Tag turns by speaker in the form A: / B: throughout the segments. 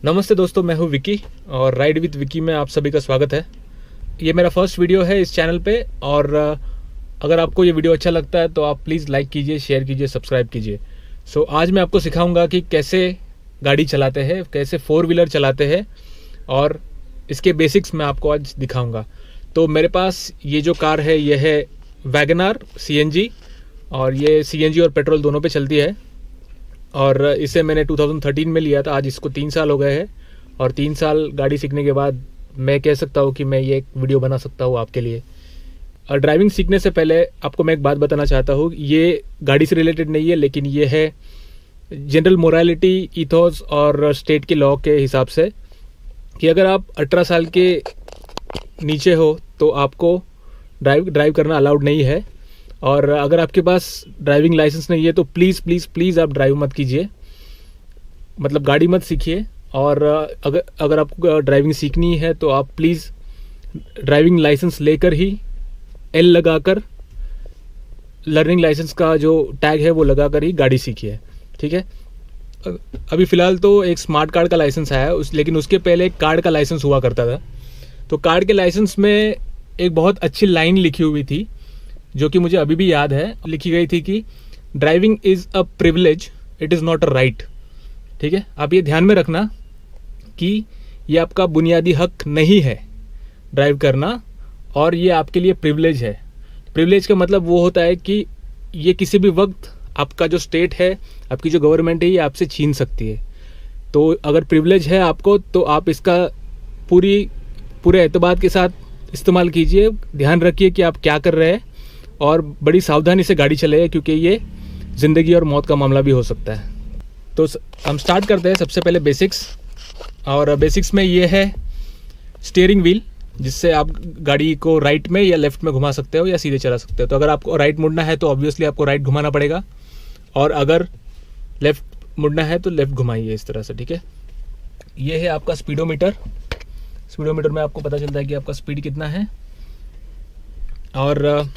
A: नमस्ते दोस्तों, मैं हूं विकी और राइड विद विकी में आप सभी का स्वागत है। ये मेरा फर्स्ट वीडियो है इस चैनल पे और अगर आपको ये वीडियो अच्छा लगता है तो आप प्लीज़ लाइक कीजिए, शेयर कीजिए, सब्सक्राइब कीजिए। सो आज मैं आपको सिखाऊंगा कि कैसे गाड़ी चलाते हैं, कैसे 4 व्हीलर चलाते हैं और इसके बेसिक्स मैं आपको आज दिखाऊंगा। तो मेरे पास ये जो कार है ये है वैगनआर CNG और ये CNG और पेट्रोल दोनों पे चलती है और इसे मैंने 2013 में लिया था। आज इसको 3 साल हो गए हैं और 3 साल गाड़ी सीखने के बाद मैं कह सकता हूँ कि मैं ये एक वीडियो बना सकता हूँ आपके लिए। और ड्राइविंग सीखने से पहले आपको मैं एक बात बताना चाहता हूँ, ये गाड़ी से रिलेटेड नहीं है लेकिन ये है जनरल मोरालिटी, ईथोस और स्टेट के लॉ के हिसाब से कि अगर आप 18 साल के नीचे हो तो आपको ड्राइव करना अलाउड नहीं है। और अगर आपके पास ड्राइविंग लाइसेंस नहीं है तो प्लीज़ आप ड्राइव मत कीजिए, मतलब गाड़ी मत सीखिए। और अगर आपको ड्राइविंग सीखनी है तो आप प्लीज़ ड्राइविंग लाइसेंस लेकर ही L लगाकर, लर्निंग लाइसेंस का जो टैग है वो लगाकर ही गाड़ी सीखिए, ठीक है। अभी फ़िलहाल तो एक स्मार्ट कार्ड का लाइसेंस आया है लेकिन उसके पहले एक कार्ड का लाइसेंस हुआ करता था। तो कार्ड के लाइसेंस में एक बहुत अच्छी लाइन लिखी हुई थी जो कि मुझे अभी भी याद है। लिखी गई थी कि driving is a privilege, it is not a right, ठीक है। आप ये ध्यान में रखना कि ये आपका बुनियादी हक नहीं है ड्राइव करना और ये आपके लिए प्रिविलेज है। प्रिविलेज का मतलब वो होता है कि ये किसी भी वक्त आपका जो स्टेट है, आपकी जो गवर्नमेंट है, ये आपसे छीन सकती है। तो अगर प्रिविलेज है आपको तो आप इसका पूरे एतबार के साथ इस्तेमाल कीजिए। ध्यान रखिए कि आप क्या कर रहे हैं और बड़ी सावधानी से गाड़ी चलाइए क्योंकि ये ज़िंदगी और मौत का मामला भी हो सकता है। तो हम स्टार्ट करते हैं सबसे पहले बेसिक्स। और बेसिक्स में ये है स्टीयरिंग व्हील, जिससे आप गाड़ी को राइट में या लेफ़्ट में घुमा सकते हो या सीधे चला सकते हो। तो अगर आपको राइट मुड़ना है तो ऑब्वियसली आपको राइट घुमाना पड़ेगा और अगर लेफ़्ट मुड़ना है तो लेफ़्ट घुमाइए इस तरह से, ठीक है। ये है आपका स्पीडोमीटर। स्पीडोमीटर में आपको पता चलता है कि आपका स्पीड कितना है। और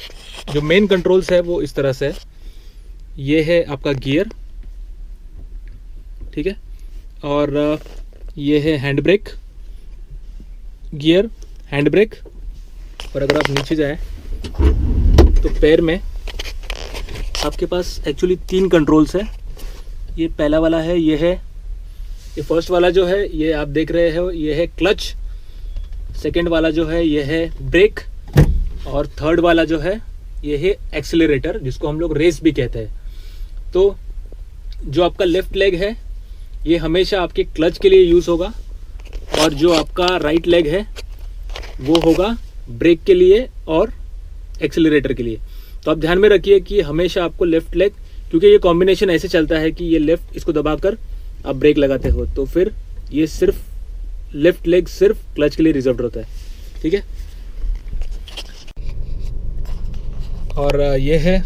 A: जो मेन कंट्रोल्स है वो इस तरह से है। ये है आपका गियर, ठीक है। और ये है hand brake, gear, hand brake. और अगर आप नीचे जाएं तो पैर में आपके पास एक्चुअली 3 कंट्रोल्स है। ये पहला वाला है, ये फर्स्ट वाला जो है ये आप देख रहे हो, ये है क्लच। सेकंड वाला जो है ये है ब्रेक और थर्ड वाला जो है ये है एक्सेलरेटर, जिसको हम लोग रेस भी कहते हैं। तो जो आपका लेफ्ट लेग है ये हमेशा आपके क्लच के लिए यूज़ होगा और जो आपका राइट लेग है वो होगा ब्रेक के लिए और एक्सेलरेटर के लिए। तो आप ध्यान में रखिए कि हमेशा आपको लेफ्ट लेग, क्योंकि ये कॉम्बिनेशन ऐसे चलता है कि ये लेफ्ट, इसको दबाकर आप ब्रेक लगाते हो तो फिर ये सिर्फ लेफ्ट लेग सिर्फ क्लच के लिए रिजर्व्ड होता है, ठीक है। और ये है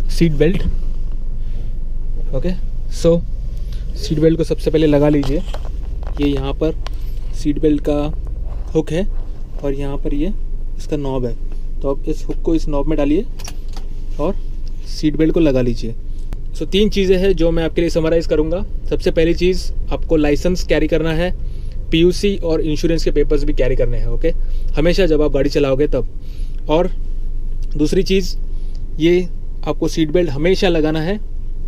A: सीट बेल्ट, ओके। सो सीट बेल्ट को सबसे पहले लगा लीजिए। ये यहाँ पर सीट बेल्ट का हुक है और यहाँ पर ये इसका नॉब है। तो आप इस हुक को इस नॉब में डालिए और सीट बेल्ट को लगा लीजिए। सो 3 चीज़ें हैं जो मैं आपके लिए समराइज़ करूँगा। सबसे पहली चीज़, आपको लाइसेंस कैरी करना है, PUC और इंश्योरेंस के पेपर्स भी कैरी करने हैं, ओके, हमेशा जब आप गाड़ी चलाओगे तब। और दूसरी चीज़, ये आपको सीट बेल्ट हमेशा लगाना है,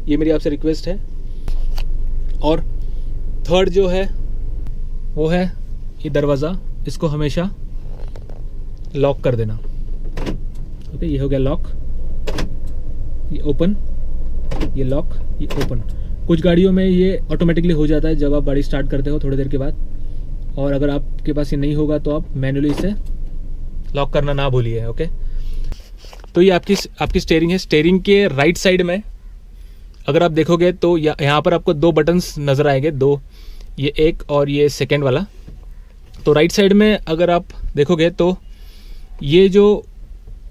A: ये मेरी आपसे रिक्वेस्ट है। और थर्ड जो है वो है ये दरवाज़ा, इसको हमेशा लॉक कर देना, ओके। ये हो गया लॉक, ये ओपन, ये लॉक, ये ओपन। कुछ गाड़ियों में ये ऑटोमेटिकली हो जाता है जब आप गाड़ी स्टार्ट करते हो थोड़ी देर के बाद, और अगर आपके पास ये नहीं होगा तो आप मैन्युअली इसे लॉक करना ना भूलिए, ओके। तो ये आपकी स्टीयरिंग है। स्टीयरिंग के राइट साइड में अगर आप देखोगे तो यहाँ पर आपको 2 बटन्स नज़र आएंगे, 2, ये एक और ये सेकंड वाला। तो राइट साइड में अगर आप देखोगे तो ये जो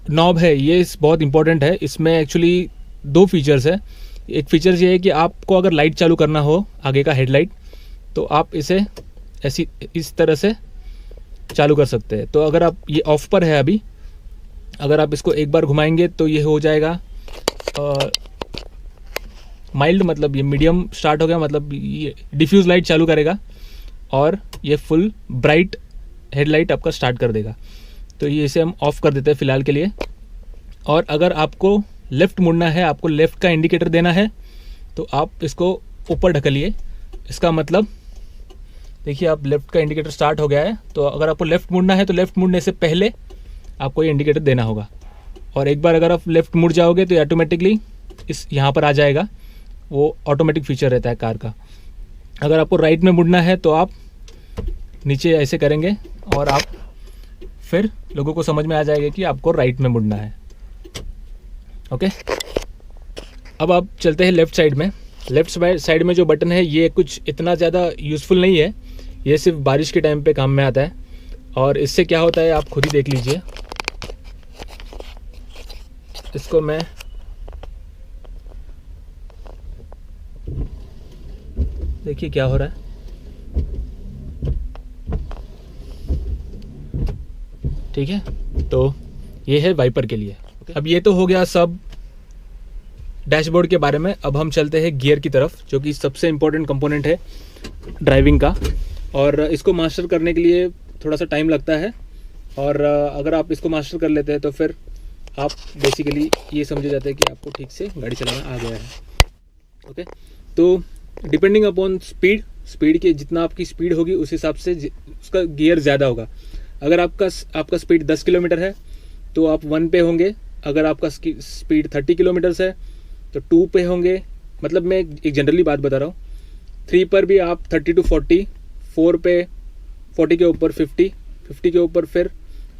A: नॉब है ये बहुत इंपॉर्टेंट है। इसमें एक्चुअली 2 फीचर्स है। एक फीचर्स ये है कि आपको अगर लाइट चालू करना हो, आगे का हेडलाइट, तो आप इसे इस तरह से चालू कर सकते हैं। तो अगर आप, ये ऑफ पर है अभी, अगर आप इसको एक बार घुमाएंगे तो ये हो जाएगा माइल्ड, मतलब ये मीडियम स्टार्ट हो गया, मतलब ये डिफ्यूज लाइट चालू करेगा। और ये फुल ब्राइट हेडलाइट आपका स्टार्ट कर देगा। तो ये इसे हम ऑफ़ कर देते हैं फ़िलहाल के लिए। और अगर आपको लेफ़्ट मुड़ना है, आपको लेफ़्ट का इंडिकेटर देना है, तो आप इसको ऊपर ढकलिए। इसका मतलब देखिए, आप लेफ़्ट का इंडिकेटर स्टार्ट हो गया है। तो अगर आपको लेफ़्ट मुड़ना है तो लेफ़्ट मुड़ने से पहले आपको ये इंडिकेटर देना होगा। और एक बार अगर आप लेफ़्ट मुड़ जाओगे तो ऑटोमेटिकली इस यहाँ पर आ जाएगा। वो ऑटोमेटिक फीचर रहता है कार का। अगर आपको राइट में मुड़ना है तो आप नीचे ऐसे करेंगे और आप फिर लोगों को समझ में आ जाएगा कि आपको राइट में मुड़ना है। ओके, अब आप चलते हैं लेफ़्ट साइड में। लेफ़्ट साइड में जो बटन है ये कुछ इतना ज़्यादा यूज़फुल नहीं है, ये सिर्फ बारिश के टाइम पे काम में आता है। और इससे क्या होता है आप खुद ही देख लीजिए। इसको मैं देखिए क्या हो रहा है। ठीक है, तो ये है वाइपर के लिए। अब ये तो हो गया सब डैशबोर्ड के बारे में। अब हम चलते हैं गियर की तरफ, जो कि सबसे इम्पोर्टेंट कंपोनेंट है ड्राइविंग का। और इसको मास्टर करने के लिए थोड़ा सा टाइम लगता है। और अगर आप इसको मास्टर कर लेते हैं तो फिर आप बेसिकली ये समझे जाते हैं कि आपको ठीक से गाड़ी चलाना आ गया है। ओके, तो डिपेंडिंग अपॉन स्पीड की जितना आपकी स्पीड होगी उस हिसाब से उसका गियर ज़्यादा होगा। अगर आपका स्पीड 10 किलोमीटर है तो आप 1 पे होंगे। अगर आपका स्पीड 30 किलोमीटर्स है तो 2 पे होंगे। मतलब मैं एक जनरली बात बता रहा हूँ। 3 पर भी आप 30 to 40, 4 पे 40 के ऊपर 50 के ऊपर फिर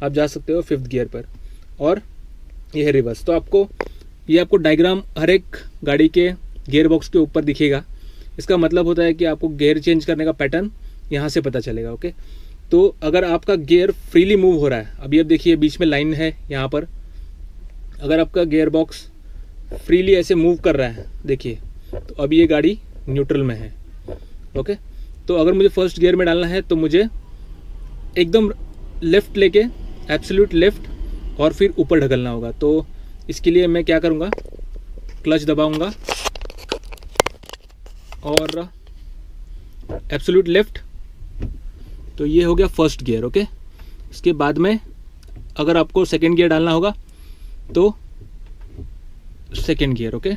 A: आप जा सकते हो 5th गियर पर। और ये है रिवर्स। तो आपको डायग्राम हर एक गाड़ी के गियर बॉक्स के ऊपर दिखेगा। इसका मतलब होता है कि आपको गियर चेंज करने का पैटर्न यहाँ से पता चलेगा। ओके, तो अगर आपका गियर फ्रीली मूव हो रहा है, अभी अब देखिए बीच में लाइन है यहाँ पर, अगर आपका गियर बॉक्स फ्रीली ऐसे मूव कर रहा है देखिए, तो अभी ये गाड़ी न्यूट्रल में है। ओके, तो अगर मुझे फर्स्ट गियर में डालना है तो मुझे एकदम लेफ़्ट लेके एब्सोल्यूट लेफ़्ट और फिर ऊपर ढकलना होगा। तो इसके लिए मैं क्या करूँगा, क्लच दबाऊँगा और एब्सोल्यूट लेफ़्ट। तो ये हो गया फर्स्ट गियर। ओके, इसके बाद में अगर आपको सेकेंड गियर डालना होगा तो सेकेंड गियर। ओके,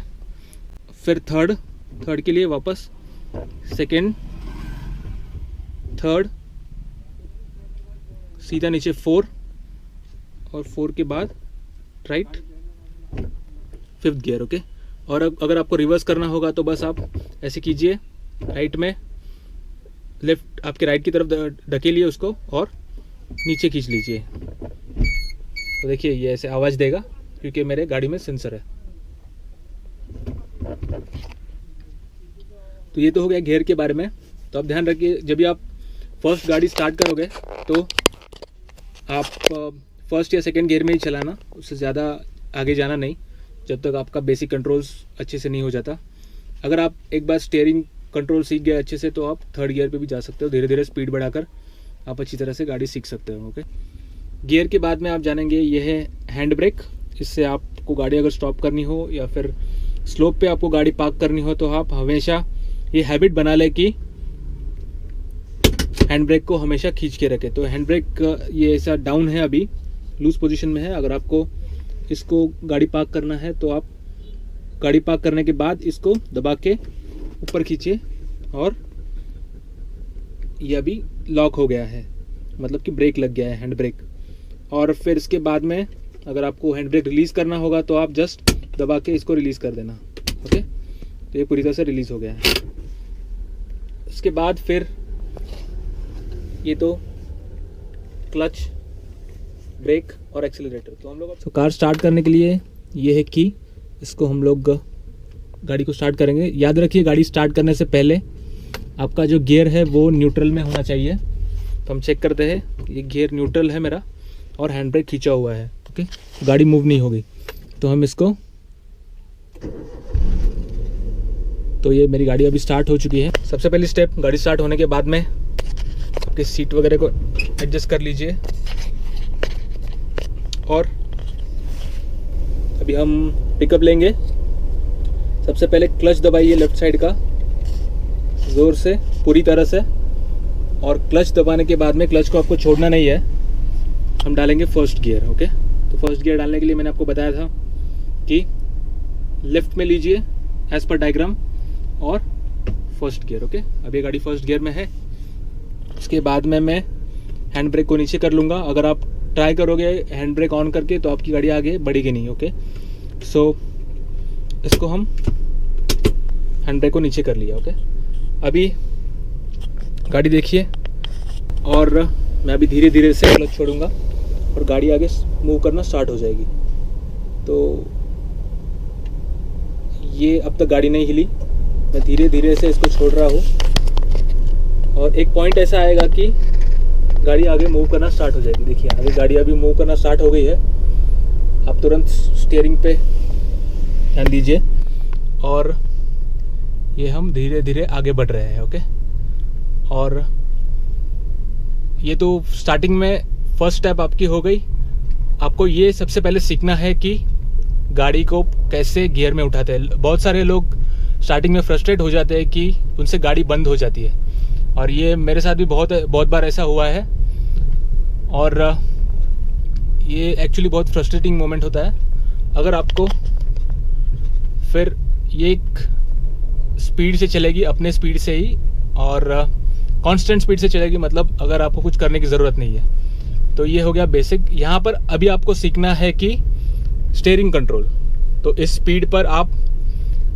A: फिर थर्ड के लिए वापस सेकेंड, थर्ड, सीधा नीचे 4 और 4 के बाद राइट, 5th गियर। ओके, और अगर आपको रिवर्स करना होगा तो बस आप ऐसे कीजिए, राइट में लेफ्ट आपके राइट की तरफ ढकेलिए उसको और नीचे खींच लीजिए। तो देखिए ये ऐसे आवाज़ देगा क्योंकि मेरे गाड़ी में सेंसर है। तो ये तो हो गया गियर के बारे में। तो आप ध्यान रखिए, जब भी आप फर्स्ट गाड़ी स्टार्ट करोगे तो आप फर्स्ट या सेकंड गियर में ही चलाना, उससे ज़्यादा आगे जाना नहीं जब तक आपका बेसिक कंट्रोल्स अच्छे से नहीं हो जाता। अगर आप एक बार स्टीयरिंग कंट्रोल सीख गए अच्छे से तो आप थर्ड गियर पे भी जा सकते हो। धीरे धीरे स्पीड बढ़ाकर आप अच्छी तरह से गाड़ी सीख सकते हो। ओके, गियर के बाद में आप जानेंगे ये है हैंड ब्रेक। इससे आपको गाड़ी अगर स्टॉप करनी हो या फिर स्लोप पे आपको गाड़ी पार्क करनी हो तो आप हमेशा ये हैबिट बना लें कि हैंड ब्रेक को हमेशा खींच के रखें। तो हैंड ब्रेक ये ऐसा डाउन है, अभी लूज पोजीशन में है। अगर आपको इसको गाड़ी पार्क करना है तो आप गाड़ी पार्क करने के बाद इसको दबा के ऊपर खींचिए और ये अभी लॉक हो गया है, मतलब कि ब्रेक लग गया है, हैंड ब्रेक। और फिर इसके बाद में अगर आपको हैंड ब्रेक रिलीज़ करना होगा तो आप जस्ट दबा के इसको रिलीज़ कर देना। ओके, तो ये पूरी तरह से रिलीज़ हो गया है। इसके बाद फिर ये तो क्लच, ब्रेक और एक्सीलरेटर। तो हम लोग कार स्टार्ट करने के लिए ये है की, इसको हम लोग गाड़ी को स्टार्ट करेंगे। याद रखिए गाड़ी स्टार्ट करने से पहले आपका जो गियर है वो न्यूट्रल में होना चाहिए। तो हम चेक करते हैं, ये गियर न्यूट्रल है मेरा और हैंड ब्रेक खींचा हुआ है। ओके, गाड़ी मूव नहीं होगी। तो हम इसको, तो ये मेरी गाड़ी अभी स्टार्ट हो चुकी है। सबसे पहली स्टेप, गाड़ी स्टार्ट होने के बाद में आपकी सीट वगैरह को एडजस्ट कर लीजिए। और अभी हम पिकअप लेंगे। सबसे पहले क्लच दबाइए लेफ्ट साइड का ज़ोर से, पूरी तरह से, और क्लच दबाने के बाद में क्लच को आपको छोड़ना नहीं है, हम डालेंगे फर्स्ट गियर। ओके, तो फर्स्ट गियर डालने के लिए मैंने आपको बताया था कि लेफ्ट में लीजिए एज पर डायग्राम और फर्स्ट गियर। ओके, अब ये गाड़ी फर्स्ट गियर में है। इसके बाद में मैं हैंड ब्रेक को नीचे कर लूँगा। अगर आप ट्राई करोगे हैंड ब्रेक ऑन करके तो आपकी गाड़ी आगे बढ़ेगी नहीं। ओके, सो इसको हम हैंड ब्रेक को नीचे कर लिया। ओके, अभी गाड़ी देखिए और मैं अभी धीरे धीरे से क्लच छोड़ूंगा और गाड़ी आगे मूव करना स्टार्ट हो जाएगी। तो ये अब तक गाड़ी नहीं हिली, मैं धीरे धीरे से इसको छोड़ रहा हूँ और एक पॉइंट ऐसा आएगा कि गाड़ी आगे मूव करना स्टार्ट हो जाएगी। देखिए आगे गाड़ी अभी मूव करना स्टार्ट हो गई है। आप तुरंत स्टीयरिंग पे ध्यान दीजिए और ये हम धीरे धीरे आगे बढ़ रहे हैं। ओके, और ये तो स्टार्टिंग में फर्स्ट स्टेप आपकी हो गई। आपको ये सबसे पहले सीखना है कि गाड़ी को कैसे गियर में उठाते हैं। बहुत सारे लोग स्टार्टिंग में फ्रस्ट्रेट हो जाते हैं कि उनसे गाड़ी बंद हो जाती है, और ये मेरे साथ भी बहुत बार ऐसा हुआ है। और ये एक्चुअली बहुत फ्रस्ट्रेटिंग मोमेंट होता है। अगर आपको फिर ये एक स्पीड से चलेगी, अपने स्पीड से ही, और कांस्टेंट स्पीड से चलेगी, मतलब अगर आपको कुछ करने की ज़रूरत नहीं है। तो ये हो गया बेसिक। यहाँ पर अभी आपको सीखना है कि स्टीयरिंग कंट्रोल। तो इस स्पीड पर आप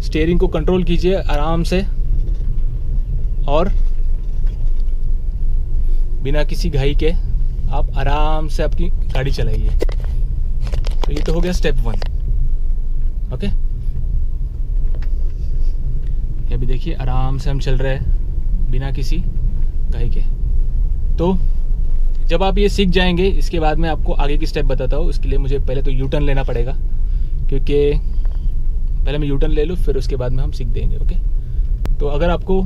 A: स्टीयरिंग को कंट्रोल कीजिए आराम से और बिना किसी घाई के आप आराम से आपकी गाड़ी चलाइए। तो ये तो हो गया स्टेप 1। ओके, ये भी देखिए आराम से हम चल रहे हैं बिना किसी घाई के। तो जब आप ये सीख जाएंगे, इसके बाद मैं आपको आगे की स्टेप बताता हूँ। उसके लिए मुझे पहले तो यू टर्न लेना पड़ेगा, क्योंकि पहले मैं यू टर्न ले लूँ, फिर उसके बाद में हम सीख देंगे। ओके, तो अगर आपको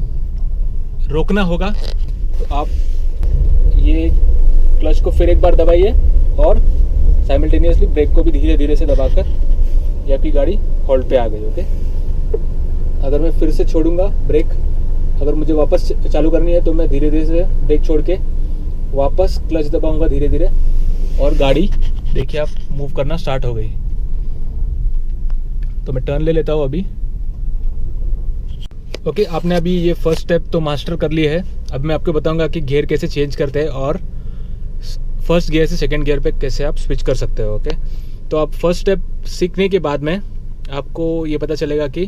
A: रोकना होगा तो आप ये क्लच को फिर एक बार दबाइए और साइमल्टेनियसली ब्रेक को भी धीरे धीरे से दबाकर ये आपकी गाड़ी होल्ड पे आ गई। ओके, अगर मैं फिर से छोड़ूंगा ब्रेक, अगर मुझे वापस चालू करनी है तो मैं धीरे धीरे से ब्रेक छोड़ के वापस क्लच दबाऊंगा धीरे धीरे, और गाड़ी देखिए आप मूव करना स्टार्ट हो गई। तो मैं टर्न ले लेता हूँ अभी। ओके, आपने अभी ये फर्स्ट स्टेप तो मास्टर कर ली है। अब मैं आपको बताऊंगा कि गियर कैसे चेंज करते हैं और फर्स्ट गियर से सेकंड गियर पे कैसे आप स्विच कर सकते हो। ओके, तो आप फर्स्ट स्टेप सीखने के बाद में आपको ये पता चलेगा कि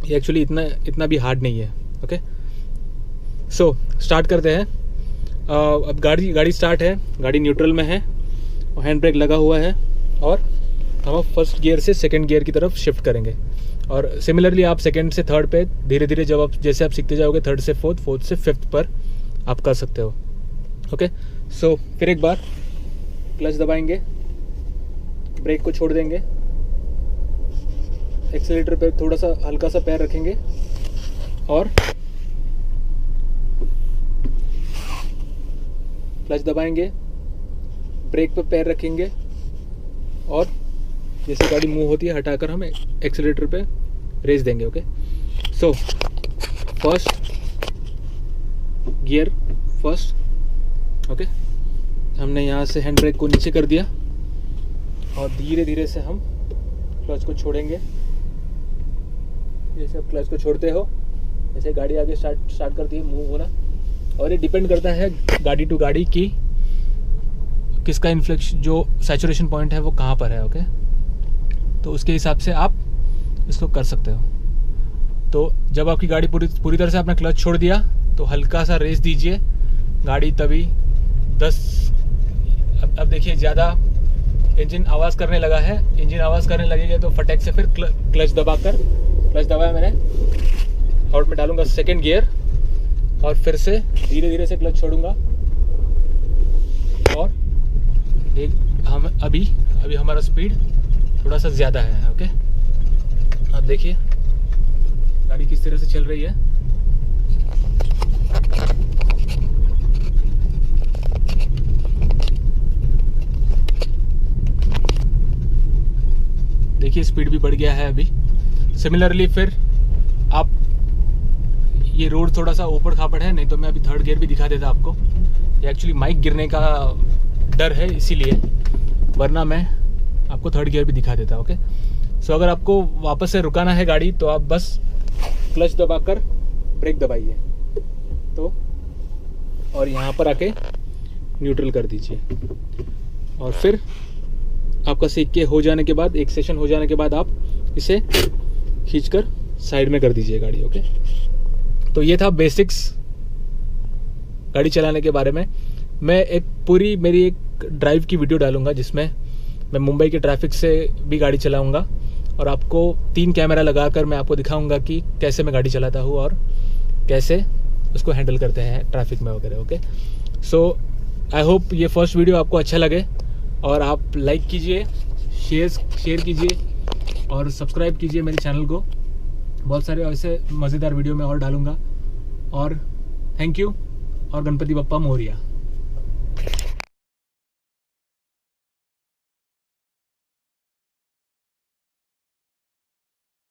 A: ये एक्चुअली इतना भी हार्ड नहीं है। ओके, सो स्टार्ट करते हैं। अब गाड़ी स्टार्ट है, गाड़ी न्यूट्रल में है और हैंड ब्रेक लगा हुआ है, और हम फर्स्ट गियर से सेकंड गियर की तरफ शिफ्ट करेंगे। और सिमिलरली आप सेकंड से थर्ड पे धीरे धीरे जैसे आप सीखते जाओगे, थर्ड से फोर्थ, फोर्थ से फिफ्थ पर आप कर सकते हो। ओके, सो फिर एक बार क्लच दबाएंगे, ब्रेक को छोड़ देंगे, एक्सीलरेटर पे थोड़ा सा हल्का सा पैर रखेंगे और क्लच दबाएंगे, ब्रेक पे पैर रखेंगे और जैसे गाड़ी मूव होती है हटाकर हम एक्सीलरेटर पे रेस देंगे। Okay, so first gear first. Okay, हमने यहाँ से हैंड ब्रेक को नीचे कर दिया और धीरे धीरे से हम क्लच को छोड़ेंगे। जैसे आप क्लच को छोड़ते हो जैसे गाड़ी आगे स्टार्ट करती है मूव होना, और ये डिपेंड करता है गाड़ी टू गाड़ी की किसका इन्फ्लेक्शन, जो सैचुरेशन पॉइंट है वो कहाँ पर है। ओके, तो उसके हिसाब से आप इसको कर सकते हो। तो जब आपकी गाड़ी पूरी तरह से आपने क्लच छोड़ दिया तो हल्का सा रेस दीजिए गाड़ी, तभी 10 अब देखिए ज़्यादा इंजन आवाज़ करने लगा है। इंजन आवाज़ करने लगेगा तो फटक से फिर क्लच दबाया मैंने और मैं डालूंगा सेकंड गियर और फिर से धीरे धीरे से क्लच छोड़ूंगा। और हम अभी हमारा स्पीड थोड़ा सा ज़्यादा है। ओके, आप देखिए गाड़ी किस तरह से चल रही है। देखिए स्पीड भी बढ़ गया है अभी। सिमिलरली फिर आप ये रोड थोड़ा सा ऊपर खापड़ है, नहीं तो मैं अभी थर्ड गियर भी दिखा देता आपको। ये एक्चुअली माइक गिरने का डर है इसीलिए, वरना मैं आपको थर्ड गियर भी दिखा देता। ओके, सो अगर आपको वापस से रुकाना है गाड़ी तो आप बस क्लच दबाकर ब्रेक दबाइए तो, और यहाँ पर आके न्यूट्रल कर दीजिए, और फिर आपका सीख के हो जाने के बाद, एक सेशन हो जाने के बाद आप इसे खींचकर साइड में कर दीजिए गाड़ी। ओके, तो ये था बेसिक्स गाड़ी चलाने के बारे में। मैं एक पूरी मेरी एक ड्राइव की वीडियो डालूंगा जिसमें मैं मुंबई के ट्रैफिक से भी गाड़ी चलाऊंगा, और आपको 3 कैमरा लगाकर मैं आपको दिखाऊंगा कि कैसे मैं गाड़ी चलाता हूँ और कैसे उसको हैंडल करते हैं ट्रैफिक में वगैरह। ओके, सो आई होप ये फर्स्ट वीडियो आपको अच्छा लगे, और आप लाइक कीजिए, शेयर कीजिए और सब्सक्राइब कीजिए मेरे चैनल को। बहुत सारे ऐसे मज़ेदार वीडियो मैं और डालूंगा। और थैंक यू, और गणपति बप्पा मोरिया।